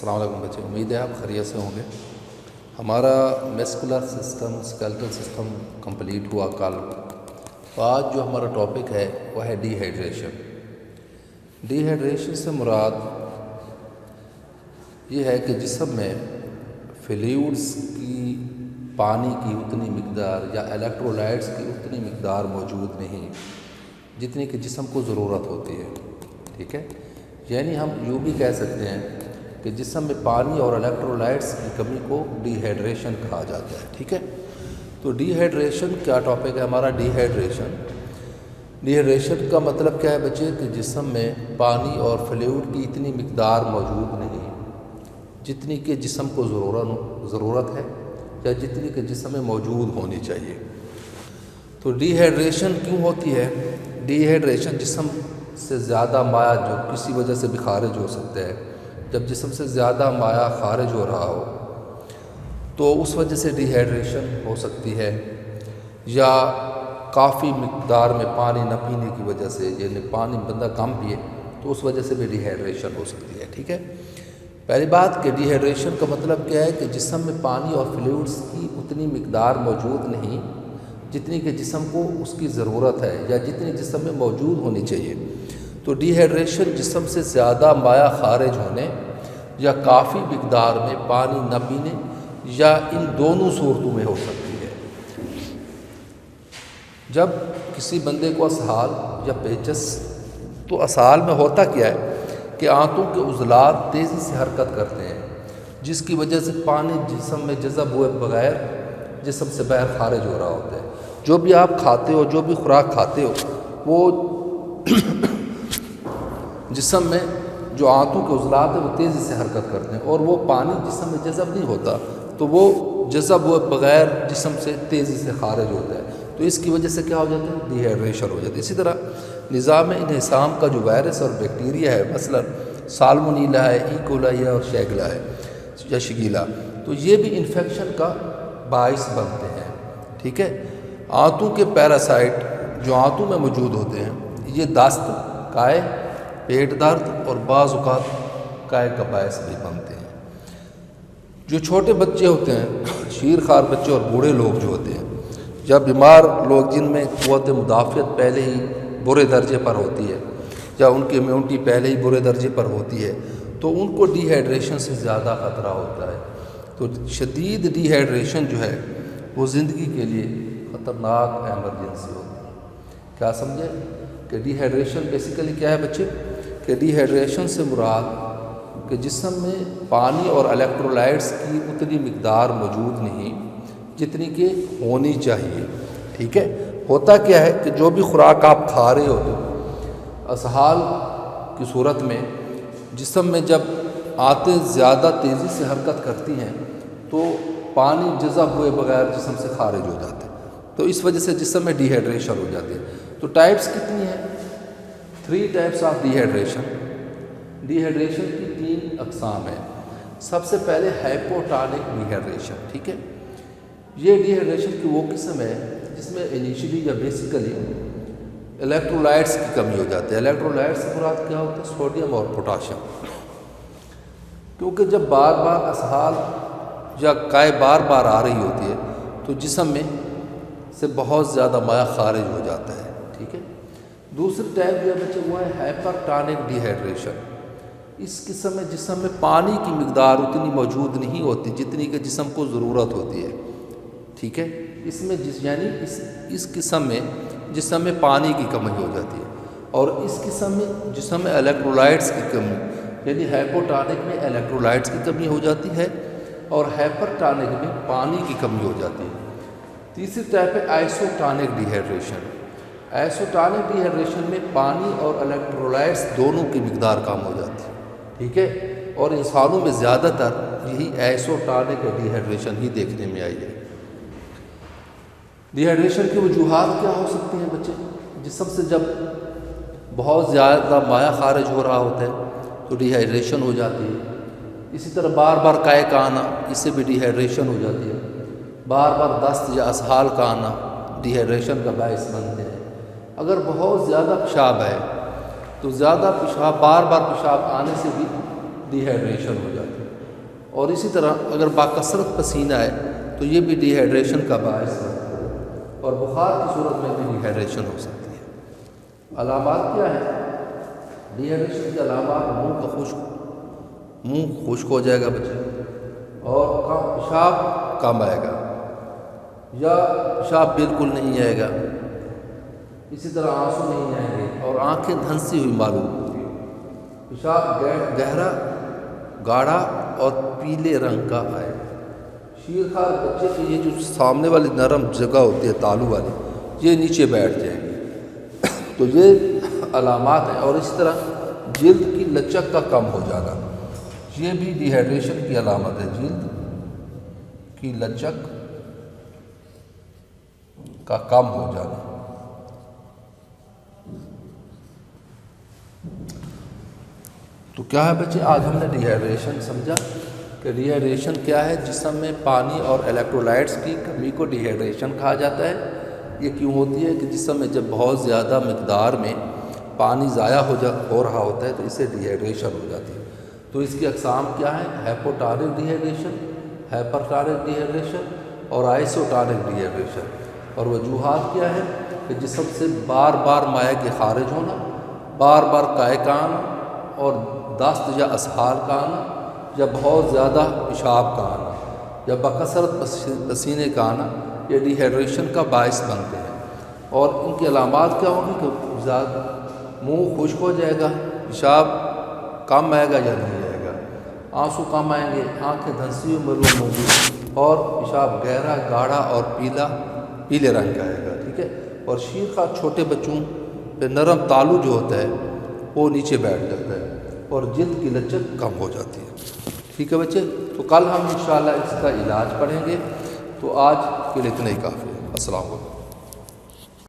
السلام علیکم بچے، امید ہے آپ خیریت سے ہوں گے۔ ہمارا میسکولر سسٹم اسکیلٹل سسٹم کمپلیٹ ہوا کل۔ تو آج جو ہمارا ٹاپک ہے وہ ہے ڈی ہائیڈریشن۔ ڈی ہائیڈریشن سے مراد یہ ہے کہ جسم میں فلوئڈس کی، پانی کی اتنی مقدار یا الیکٹرولائٹس کی اتنی مقدار موجود نہیں جتنی کہ جسم کو ضرورت ہوتی ہے، ٹھیک ہے۔ یعنی ہم یوں بھی کہہ سکتے ہیں کہ جسم میں پانی اور الیکٹرولائٹس کی کمی کو ڈی ہائیڈریشن کہا جاتا ہے، ٹھیک ہے۔ تو ڈی ہائیڈریشن کیا ٹاپک ہے ہمارا؟ ڈی ہائیڈریشن کا مطلب کیا ہے بچے؟ کہ جسم میں پانی اور فلوئڈ کی اتنی مقدار موجود نہیں جتنی کہ جسم کو ضرورت ہے یا جتنی کہ جسم میں موجود ہونی چاہیے۔ تو ڈی ہائیڈریشن کیوں ہوتی ہے؟ ڈی ہائیڈریشن جسم سے زیادہ مائع جو کسی وجہ سے بھی خارج ہو سکتا ہے، جب جسم سے زیادہ مائع خارج ہو رہا ہو تو اس وجہ سے ڈی ہائیڈریشن ہو سکتی ہے، یا کافی مقدار میں پانی نہ پینے کی وجہ سے، یعنی پانی بندہ کم پیے تو اس وجہ سے بھی ڈی ہائیڈریشن ہو سکتی ہے، ٹھیک ہے۔ پہلی بات کہ ڈی ہائیڈریشن کا مطلب کیا ہے کہ جسم میں پانی اور فلوئڈس کی اتنی مقدار موجود نہیں جتنی کہ جسم کو اس کی ضرورت ہے یا جتنی جسم میں موجود ہونی چاہیے۔ تو ڈی ہائیڈریشن جسم سے زیادہ مائع خارج ہونے یا کافی مقدار میں پانی نہ پینے یا ان دونوں صورتوں میں ہو سکتی ہے۔ جب کسی بندے کو اسہال یا پیچس، تو اسہال میں ہوتا کیا ہے کہ آنتوں کے عضلات تیزی سے حرکت کرتے ہیں، جس کی وجہ سے پانی جسم میں جذب ہوئے بغیر جسم سے باہر خارج ہو رہا ہوتا ہے۔ جو بھی آپ کھاتے ہو، جو بھی خوراک کھاتے ہو، وہ جسم میں جو آنتوں کے عضلات ہیں وہ تیزی سے حرکت کرتے ہیں، اور وہ پانی جسم میں جذب نہیں ہوتا تو وہ جذب ہوئے بغیر جسم سے تیزی سے خارج ہوتا ہے۔ تو اس کی وجہ سے کیا ہو جاتا ہے؟ ڈی ہائیڈریشن ہو جاتی ہے۔ اسی طرح نظام انہضام کا جو وائرس اور بیکٹیریا ہے، مثلا سالمونیلا ہے، ای کولائی ہے اور شیگلا ہے یا شگیلا، تو یہ بھی انفیکشن کا باعث بنتے ہیں، ٹھیک ہے۔ آنتوں کے پیراسائٹ جو آنتوں میں موجود ہوتے ہیں، یہ دست، قائے، پیٹ درد اور بعض اوقات قائے کا باعث بھی بنتے ہیں۔ جو چھوٹے بچے ہوتے ہیں، شیر خوار بچے اور بوڑھے لوگ جو ہوتے ہیں، یا بیمار لوگ جن میں قوت مدافعت پہلے ہی برے درجے پر ہوتی ہے یا ان کی امیونٹی پہلے ہی برے درجے پر ہوتی ہے، تو ان کو ڈی ہائیڈریشن سے زیادہ خطرہ ہوتا ہے۔ تو شدید ڈی ہائیڈریشن جو ہے وہ زندگی کے لیے خطرناک ایمرجنسی ہوتی ہے۔ کیا سمجھے کہ ڈی ہائیڈریشن بیسیکلی کیا ہے بچے؟ کہ ڈی ہائیڈریشن سے مراد کہ جسم میں پانی اور الیکٹرولائٹس کی اتنی مقدار موجود نہیں جتنی کہ ہونی چاہیے، ٹھیک ہے۔ ہوتا کیا ہے کہ جو بھی خوراک آپ کھا رہے ہوتے ہو، اسہال کی صورت میں جسم میں جب آنتیں زیادہ تیزی سے حرکت کرتی ہیں تو پانی جذب ہوئے بغیر جسم سے خارج ہو جاتے ہیں، تو اس وجہ سے جسم میں ڈی ہائیڈریشن ہو جاتی ہے۔ تو ٹائپس کتنی ہیں؟ 3 types of D hydration. D hydration کی 3 اقسام ہیں۔ سب سے پہلے ہائپوٹونک ڈی ہائیڈریشن، ٹھیک ہے۔ یہ ڈی ہائیڈریشن کی وہ قسم ہے جس میں انیشلی یا بیسیکلی الیکٹرولائٹس کی کمی ہو جاتی ہے۔ الیکٹرولائٹس سے مراد کیا ہوتا ہے؟ سوڈیم اور پوٹاشیم۔ کیونکہ جب بار بار اسہال یا قائے بار بار آ رہی ہوتی ہے تو جسم میں سے بہت زیادہ مائع خارج ہو جاتا ہے، ٹھیک ہے۔ دوسری ٹائپ جو بچے وہ ہے ہائپرٹونک ڈی ہائیڈریشن۔ اس قسم میں جسم میں پانی کی مقدار اتنی موجود نہیں ہوتی جتنی کہ جسم کو ضرورت ہوتی ہے، ٹھیک ہے۔ اس میں یعنی اس قسم میں جسم میں پانی کی کمی ہو جاتی ہے، اور اس قسم میں جسم میں الیکٹرولائٹس کی کمی، یعنی ہائپوٹونک میں الیکٹرولائٹس کی کمی ہو جاتی ہے اور ہائپرٹونک میں پانی کی کمی ہو جاتی ہے۔ تیسری ٹائپ ہے isotonic D hydration. Isotonic D hydration میں پانی اور الیکٹرولائٹس دونوں کی مقدار کم ہو جاتی ہے، ٹھیک ہے۔ اور انسانوں میں زیادہ تر یہی آئسوٹونک ڈی ہائیڈریشن ہی دیکھنے میں آئی ہے۔ ڈی ہائیڈریشن کی وجوہات کیا ہو سکتی ہیں بچے؟ جسم سے جب بہت زیادہ مائع خارج ہو رہا ہوتا ہے تو ڈی ہائیڈریشن ہو جاتی ہے۔ اسی طرح بار بار قائے کا آنا، اس سے بھی ڈی ہائیڈریشن ہو جاتی ہے۔ بار بار دست یا اسہال کا آنا ڈی ہائیڈریشن کا باعث بنتے ہیں۔ اگر بہت زیادہ پیشاب ہے تو زیادہ پیشاب، بار بار پیشاب آنے سے بھی ڈی ہائیڈریشن ہو جاتی ہے۔ اور اسی طرح اگر باکثرت پسینہ ہے تو یہ بھی ڈی ہائیڈریشن کا باعث ہے، اور بخار کی صورت میں بھی ڈی ہائیڈریشن ہو سکتی ہے۔ علامات کیا ہیں؟ ڈی ہائیڈریشن کے علامات: منہ خشک ہو جائے گا بچے، اور پیشاب کم آئے گا یا پیشاب بالکل نہیں آئے گا، اسی طرح آنسو نہیں آئیں گے، اور آنکھیں دھنسی ہوئی معلوم ہوتی ہیں، پیشاب گہرا، گاڑھا اور پیلے رنگ کا آئے گا۔ شیرخوار بچے کی یہ جو سامنے والی نرم جگہ ہوتی ہے تالو والی، یہ نیچے بیٹھ جائے گی، تو یہ علامات ہیں۔ اور اسی طرح جلد کی لچک کا کم ہو جانا، یہ بھی ڈی ہائیڈریشن کی علامت ہے، جلد کی لچک کا کم ہو جانا۔ تو کیا ہے بچے، آج ہم نے ڈی ہائیڈریشن سمجھا کہ ڈی ہائیڈریشن کیا ہے، جسم میں پانی اور الیکٹرولائٹس کی کمی کو ڈی ہائیڈریشن کہا جاتا ہے۔ یہ کیوں ہوتی ہے کہ جسم میں جب بہت زیادہ مقدار میں پانی ضائع ہو رہا ہوتا ہے تو اسے ڈی ہائیڈریشن ہو جاتی ہے۔ تو اس کی اقسام کیا ہیں؟ ہائپوٹونک ڈی ہائیڈریشن، ہائپرٹونک ڈی ہائیڈریشن اور آئسوٹونک ڈی ہائیڈریشن۔ اور وجوہات کیا ہیں کہ جسم سے بار بار مائع کے خارج ہونا، بار بار قے کا آنا، اور دست یا اسہال کا آنا، یا بہت زیادہ پیشاب کا آنا، یا بکثرت پسینے کا آنا، یہ ڈی ہائیڈریشن کا باعث بنتے ہیں۔ اور ان کی علامات کیا ہوں گی کہ زیادہ منہ خشک ہو جائے گا، پیشاب کم آئے گا یا نہیں آئے گا، آنسو کم آئیں گے، آنکھیں دھنسی ہوئی معلوم ہوں گی، اور پیشاب گہرا، گاڑھا اور پیلے رنگ کا آئے گا، ٹھیک ہے۔ اور شیرخوار چھوٹے بچوں پہ نرم تالو جو ہوتا ہے وہ نیچے بیٹھ جاتا ہے، اور جلد کی لچک کم ہو جاتی ہے، ٹھیک ہے بچے۔ تو کل ہم انشاءاللہ اس کا علاج پڑھیں گے، تو آج کے لیے اتنا ہی کافی ہے۔ السلام علیکم۔